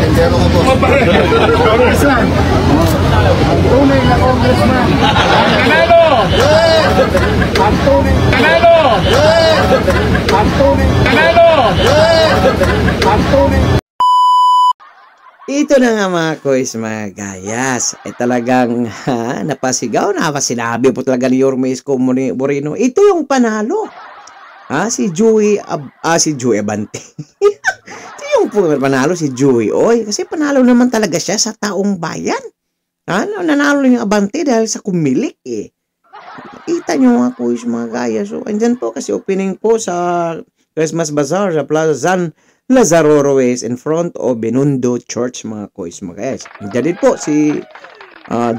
Tendero ka po. Congressman. Ang tunay na congressman. Panalo! Ang tunay. Panalo! Ang tunay. Panalo! Ang tunay. Ito na nga mga kois, mga gayas. Talagang napasigaw na sinabi po talaga ni Yorme Isko Moreno. Ito yung panalo. Si Joey Abante. Ito yung panalo si Joey. Oy, kasi panalo naman talaga siya sa taong bayan. Nanalo yung Abante dahil sa kumilik eh. Kita nyo mga kois, mga gayas. So, andyan po kasi opening po sa Christmas Bazaar sa Plaza San Lazaro Ruiz in front of Binondo Church, mga kois, mga guys. Diyan din po si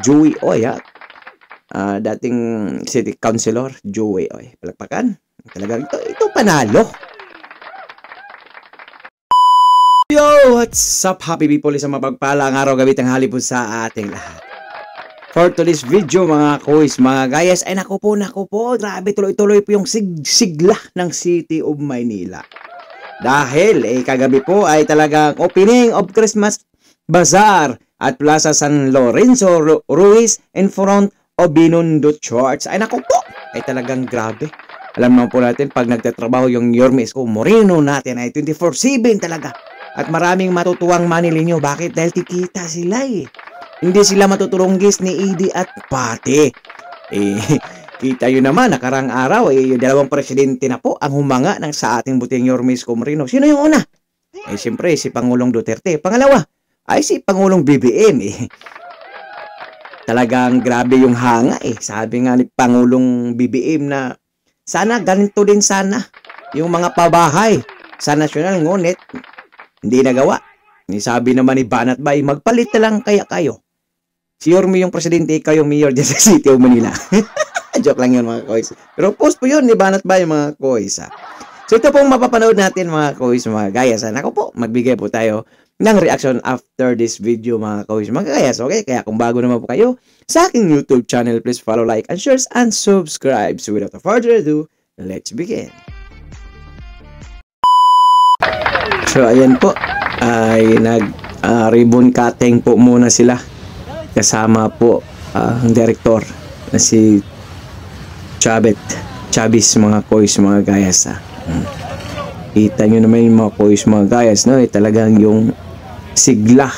Joey Oy, dating city councilor Joey Oy. Palakpakan. Talagang ito panalo. Yo, what's up happy people? Isang mapagpalang araw, gabi, tanghali po sa ating lahat. For today's video mga kois, mga gayas, ay naku po, grabe, tuloy-tuloy po yung sigla ng City of Maynila. Dahil kagabi po ay talagang opening of Christmas Bazaar at Plaza San Lorenzo Ruiz in front of Binondo Church. Ay naku po, ay talagang grabe. Alam naman po natin pag nagtatrabaho yung Yorme Isko Moreno natin ay 24/7 talaga. At maraming matutuwang Manileño. Bakit? Dahil kikita sila eh. Hindi sila matutulunggis ni Idi at Pati. Kita yun naman, nakarang araw, yung dalawang presidente na po ang humanga sa ating buting Yorme Isko Moreno. Sino yung una? Siyempre, si Pangulong Duterte. Pangalawa, ay si Pangulong BBM. Talagang grabe yung hanga eh. Sabi nga ni Pangulong BBM na sana ganito din sana yung mga pabahay sa nasyonal, ngunit hindi nagawa. Sabi naman ni Banat Bay, magpalit na lang kaya kayo. Si Yorme yung presidente, ikaw yung mayor dyan sa City of Manila. Joke lang yun mga kois. Pero post po yun ni Banat Bay mga kois. So ito pong mapapanood natin mga kois, mga gayas. Ako po, magbigay po tayo ng reaction after this video mga kois, mga gayas. Okay? Kaya kung bago naman po kayo sa aking YouTube channel, please follow, like, and share, and subscribe. So without further ado, let's begin. So ayan po, ay nag-ribbon cutting po muna sila. Kasama po ang director na si Chavez mga kois, mga gayas. Kita nyo naman yung mga kois, mga gayas, no? Talagang yung sigla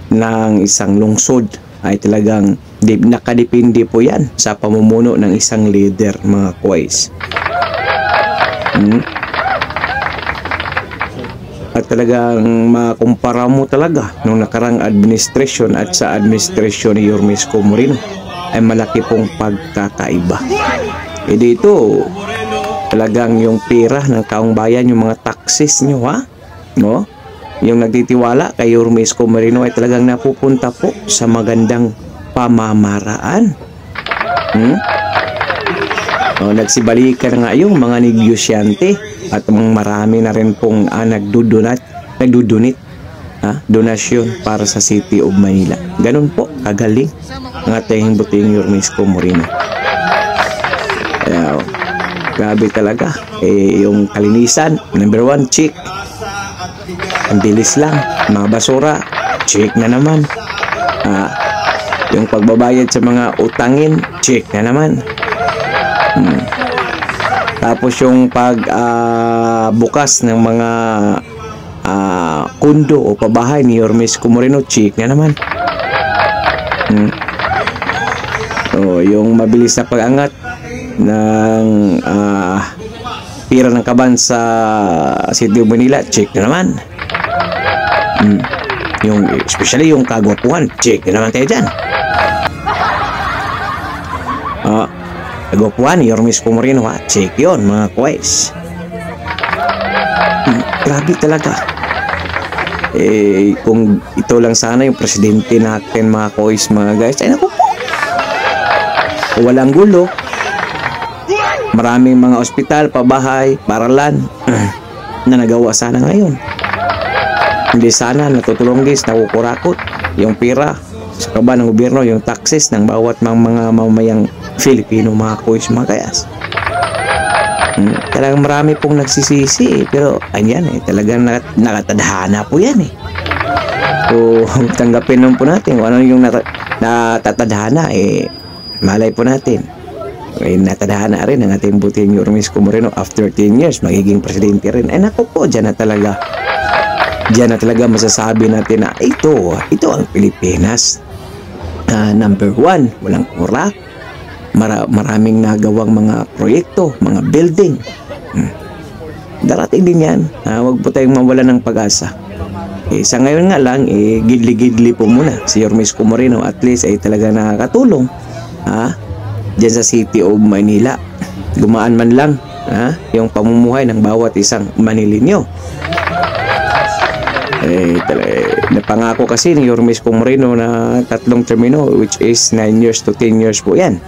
ng isang lungsod ay talagang nakadepende po yan sa pamumuno ng isang leader mga kois. At talagang makumpara mo talaga nung nakarang administration at sa administration ni Yorme Isko Moreno ay malaki pong pagkakaiba. Dito talagang yung pera ng taong bayan, yung mga taxes nyo no? Yung nagtitiwala kay Yorme Isko Moreno ay talagang napupunta po sa magandang pamamaraan. Nagsibalikan nga yung mga negosyante at marami na rin pong nagdudunit donasyon para sa City of Manila. Ganun po kagaling ang ating buting Yorme Isko Moreno. Grabe talaga. Yung kalinisan, number 1, check. Ang bilis lang. Mga basura, check na naman. Yung pagbabayad sa mga utangin, check na naman. Tapos yung bukas ng mga kondo o pabahay ni Yorme Isko Moreno, check na naman. So, yung mabilis na pag-angat ng pira ng kaban sa City of Manila, check na naman. Yung especially yung kagwapuhan, check na naman tayo dyan. Kagwapuhan ni Yorme Isko Moreno, check yun mga kois. Grabe talaga. Kung ito lang sana yung presidente natin mga kois, mga guys, ay naku po, walang gulo. Maraming mga ospital, pabahay, paralan na nagawa sana ngayon. Hindi sana natutulunggis, nakukurakot yung pira sa kaban ng gobyerno, yung taxes ng bawat mga mamayang Filipino mga kois, mga kayas. Talagang marami pong nagsisisi pero ayan talagang nakatadhana po yan So, tanggapin nun po natin kung ano yung natatadhana, malay po natin. Natadhana rin ang ating buting Yorme Isko Moreno after 10 years, magiging presidente rin. Naku po, dyan na talaga masasabi natin na ito ang Pilipinas. Number 1, walang kura. Maraming nagawang mga proyekto, mga building. Darating din yan. Huwag po tayong mawala ng pag-asa. Sa ngayon nga lang, gidli-gidli po muna si Yorme Isko Moreno. At least ay talaga nakakatulong dyan sa City of Manila. Gumaan man lang yung pamumuhay ng bawat isang Manileño. Napangako kasi ni Yorme Isko Moreno na 3 termino, which is 9 years to 10 years po yan.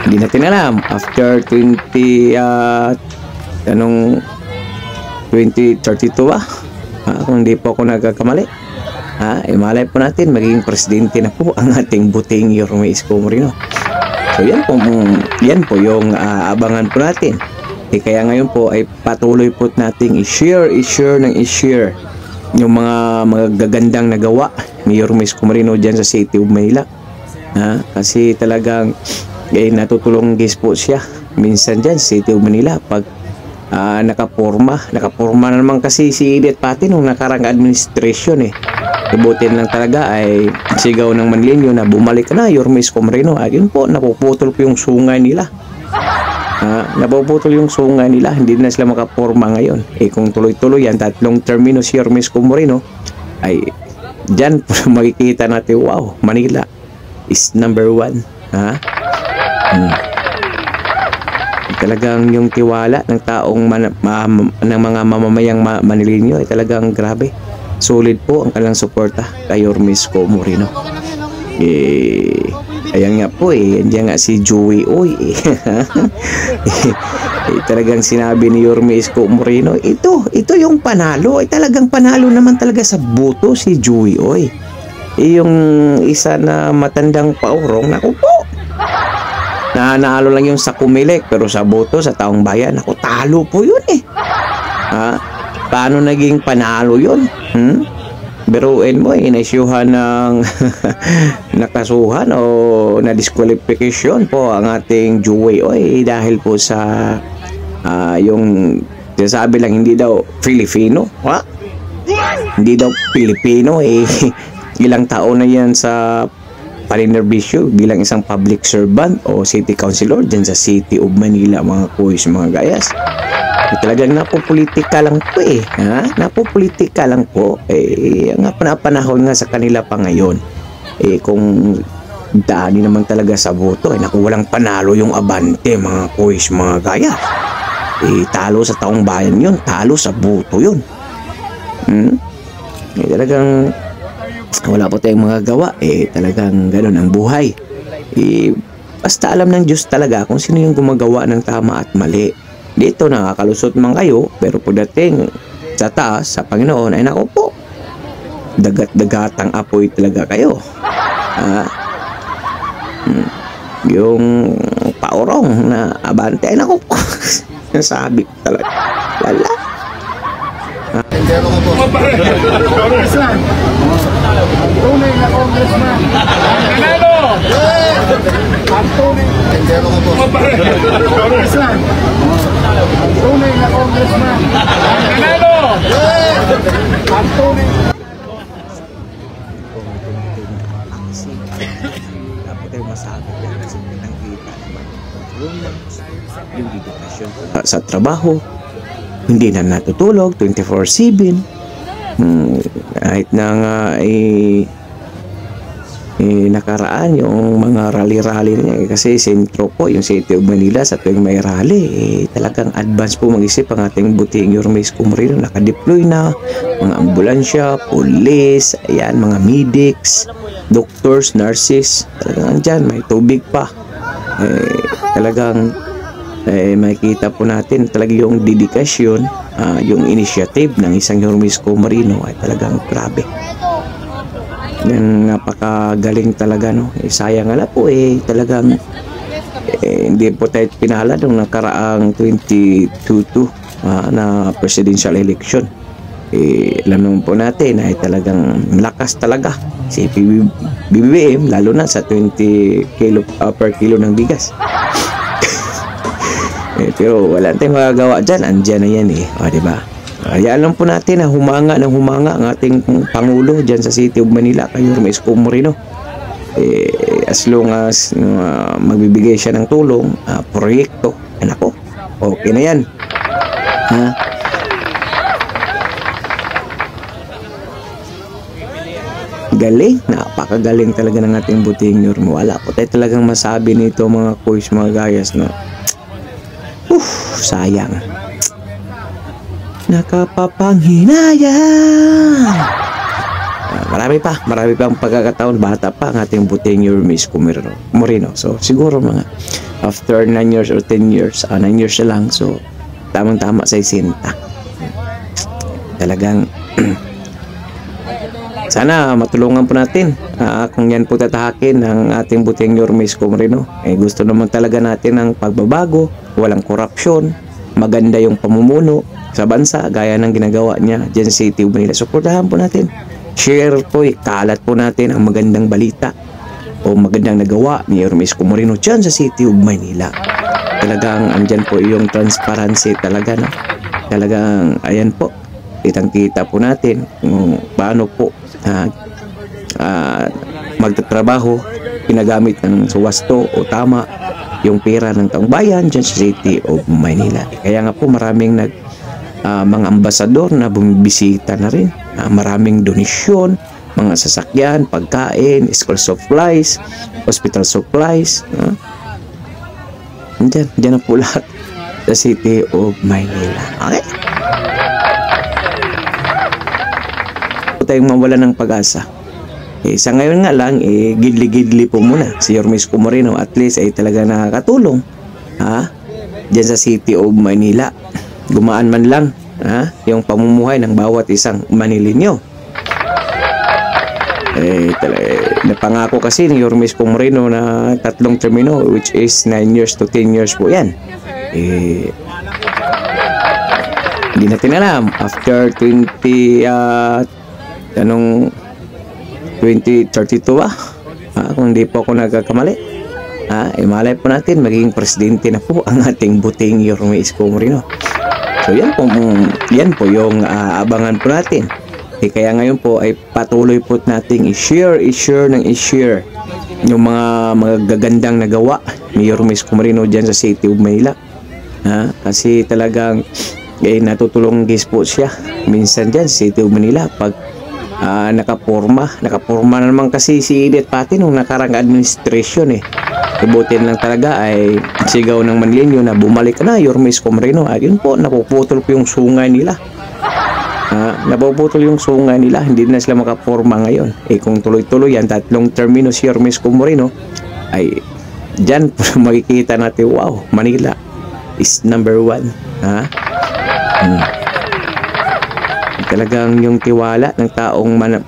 Hindi natin alam after 2032 ba, kung hindi po ako nagkakamali, malay po natin magiging presidente na po ang ating buting Yorme Isko Moreno. So yan po yung abangan po natin. Kaya ngayon po ay patuloy po nating i-share yung mga magagandang nagawa ni Yorme Isko Moreno dyan sa City of Manila. Kasi talagang natutulong po siya minsan dyan sa City of Manila pag nakaporma na naman kasi si Edith Pati nung nakarang administration. Ibutin lang talaga ay sigaw ng Manileño na bumalik ka na Yorme Isko Moreno. Ayun po, napuputol po yung sungay nila. Hindi na sila makaporma ngayon. Kung tuloy-tuloy yan, 3 termino si Yorme Isko Moreno, ay dyan po makikita natin, wow, Manila is number 1. Talagang yung tiwala ng taong ng mga mamamayang Manileño ay talagang grabe. Solid po ang kanilang suporta kay Yorme Isko Moreno. Ayan nga po andiyan nga si Joey Oy. Talagang sinabi ni Yorme Isko Moreno, ito yung panalo. Talagang panalo naman talaga sa boto si Joey Oy. Yung isa na matandang paurong, naku po, nanalo lang yung sa Kumilik, pero sa boto sa taong bayan, naku, talo po yun paano naging panalo yun? Biruin mo, inaisyuhan ng nakasuhan o na disqualification po ang ating Joey Oy dahil po sa yung sinasabi lang hindi daw Filipino. Hindi daw Pilipino. Ilang taon na yan sa paninerbisyo bilang isang public servant o city councilor dyan sa City of Manila, mga kuys, mga gayas. Talagang napopolitika lang po napopolitika lang po. Ang panahon nga sa kanila pa ngayon, kung daanin naman talaga sa boto, naku, walang panalo yung Abante, mga kuys, mga gaya. Talo sa taong bayan yun, talo sa boto yun. Talagang wala po tayong mga gawa. Talagang ganun ang buhay. Basta alam ng Diyos talaga kung sino yung gumagawa ng tama at mali. Dito nakakalusot man kayo, pero pagdating sa taas, sa Panginoon, ay naku po, dagat-dagatang apoy talaga kayo. Yung paurong na Abante, ay naku po, nasabi ko talaga, lala. Congressman. Ang tunay na congressman. Ang tunay. Congressman. Ang tunay na congressman. Ang tunay. Dapat tayo masabi kasi nakikita naman yung dedikasyon sa trabaho. Hindi na natutulog 24/7. Kahit na nga nakaraan yung mga rally-rally niya kasi sentro po yung City of Manila sa tuwing may rally. Talagang advance po mag-isip ang ating buting Yorme Isko Moreno. Nakadeploy na mga ambulansya, police, ayan, mga medics, doctors, nurses. Talagang andyan, may tubig pa. Talagang makikita po natin talaga yung dedikasyon, yung initiative ng isang Yorme Isko Moreno ay talagang grabe. Napakagaling talaga, no? Sayang nga po talagang hindi po tayo pinala nung nakaraang 2022 na presidential election. Alam naman po natin ay talagang malakas talaga si BBM, lalo na sa 20 kilo per kilo ng bigas. Pero wala tayong magagawa dyan, andyan na yan diba? Kaya alam po natin na humanga ang ating Pangulo dyan sa City of Manila, kay Yorme Isko Moreno. As long as magbibigay siya ng tulong, proyekto, nako, okay na yan. Galing, napakagaling talaga ng ating buting Yorme. Wala po tayo talagang masabi nito mga kuys, mga gayas na sayang. Nakapapanghinayang. Marami pang pagkakataon, bata pa ang ating buting Yorme Isko Moreno. So siguro mga after 9 years or 10 years, 9 years na lang, so tamang-tama sa isinta. Talagang sana matulungan po natin kung yan po tatahakin ng ating buting Yorme Isko Moreno. Gusto naman talaga natin ng pagbabago, walang korupsyon, maganda yung pamumuno sa bansa gaya ng ginagawa niya dyan sa City of Manila. Suportahan po natin, share po, kalat po natin ang magandang balita o magandang nagawa ni Yorme Isko Moreno dyan sa City of Manila. Talagang andyan po yung transparency talaga, no? Talagang ayan po, kitang-kita po natin kung paano po magtatrabaho, pinagamit ng suwasto o tama yung pera ng taong bayan dyan sa City of Manila. Kaya nga po maraming mga ambasador na bumibisita na rin, maraming donasyon, mga sasakyan, pagkain, school supplies, hospital supplies, dyan na po lahat sa City of Manila. Okay? Tayong mawala ng pag-asa. Sa ngayon nga lang, gidli-gidli po muna si Yorme Isko Moreno. At least ay talaga nakakatulong dyan sa City of Manila. Gumaan man lang yung pamumuhay ng bawat isang Manileño. Napangako kasi ni Yorme Isko Moreno na 3 termino, which is 9 years to 10 years po yan. Hindi natin alam after 2032 kung hindi po ako nagkakamali, malay po natin magiging presidente na po ang ating buting Yorme Isko Moreno. So yan po yung abangan po natin. Kaya ngayon po ay patuloy po nating i-share yung mga magagandang nagawa ni Yorme Isko Moreno dyan sa City of Manila. Kasi talagang natutulong po siya minsan dyan sa City of Manila pag nakaporma na naman kasi si Edith Pati nung nakarang administration. Ibutin lang talaga ay sigaw ng Manileño na bumalik na Yorme Isko Moreno. Ayun po, napuputol po yung sungay nila. Napuputol yung sungay nila, hindi na sila makaporma ngayon. Kung tuloy-tuloy yan, 3 termino si Yorme Isko Moreno, ay dyan po makikita natin, wow, Manila is number 1. Talagang yung tiwala ng taong ng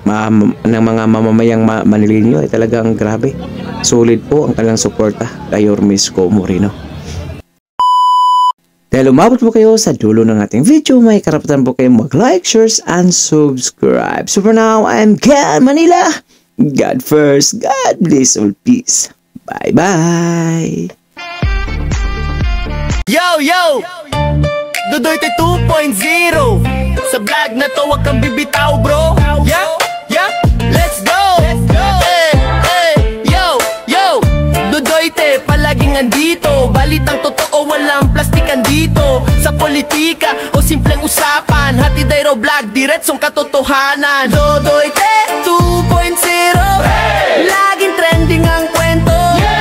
mga mamamayang Manileño ay talagang grabe. Solid po ang kanilang suporta kay Yorme Isko Moreno. Dahil umabot po kayo sa dulo ng ating video, may karapatan po kayong mag-like, share, and subscribe. So for now, I'm Ken Manila. God first, God bless, all peace. Bye-bye! Yo! Dudoy 2.0 sa vlog na to, wag kang bibitaw bro. Yeah, let's go. Yo, Dudoy palaging andito. Balitang totoo, walang plastikan dito. Sa politika o simpleng usapan, hatid ay raw vlog, diretsong katotohanan. Dudoy 2.0, laging trending ang kwento.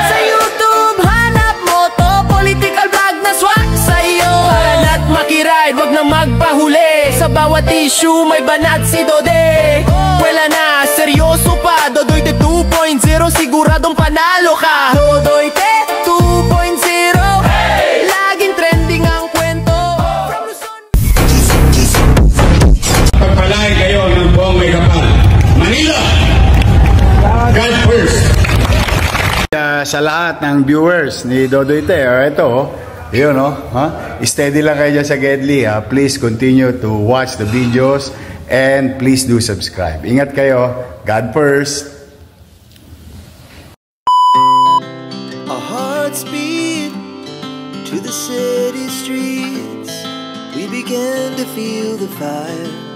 Sa YouTube, hanap mo to, political vlog na swak sa'yo. Banat makiride, wag na magpahuli. Sa bawat issue, may banat si Dode. Wala na, seryoso pa. Dudoy 2.0, siguradong panalo ka. Dudoy 2.0, laging trending ang kwento. Pagpalain kayo ng buong may kapal. Manila, God first. Sa lahat ng viewers ni Dodoy Te, ito, yun, steady lang kayo dyan sa Gedli. Please continue to watch the videos And please do subscribe. Ingat kayo. God first. Our hearts beat to the city streets. We began to feel the fire.